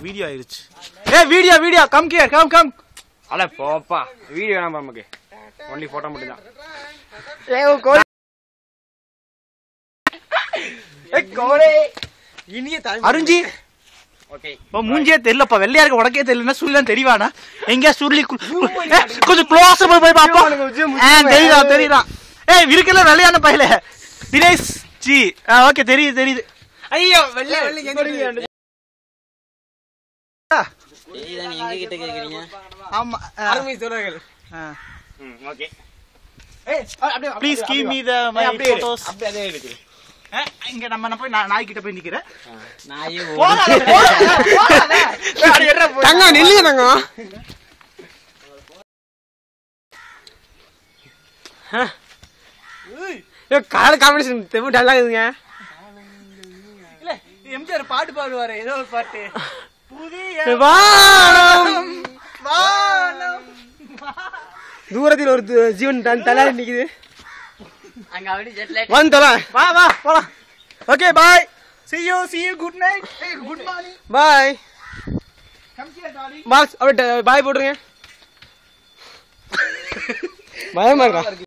Video ஆயிருச்சு. Video come here come. அட போப்பா வீடியோ வேணாம் நமக்கு. ஒன்லி போட்டோ மட்டும் தான். அருஞ்சி ஓகே. மூஞ்சியே தெரியலப்பா, வெள்ளையா இருக்க உடக்கே தெரியலன்னா சுருளான் தெரியவானா? எங்கயா சுருளி கொஞ்சம் க்ளோஸ் போய் பாப்பா. தெரியுதா? இருக்கல வெள்ளையான பையல தினேஷ் ஜி. ஓகே தெரியுது. ஐயோ வெள்ளை எங்க கிட்ட கேக்குறீங்க? ஆமா ஆர்மி சொல்லுங்கள். Okay. Please give me the my photos. அப்படியே அதே இருக்கு. இங்க நம்ம போய் நாய் கிட்ட போய் நிக்கிறேன். நாயே தங்க நில்லுங்க தங்க. கலர் காம்பினேஷன் தெம்பு நல்லா இருக்குங்க. இல்ல எம்ஜிஆர் பாட்டு பாடுவாரு, ஏதோ ஒரு பாட்டு. புதிய தூரத்தில் ஒரு ஜீவன் தலாரி நிக்குது. அங்க அப்படி ஜெட் லைட் வந்து தொலை. வா போலாம். Okay bye. see you good night. hey good morning. Bye. come here darling. பாய் அப்படியே பாய் போடுங்க. பயமா இருக்கா?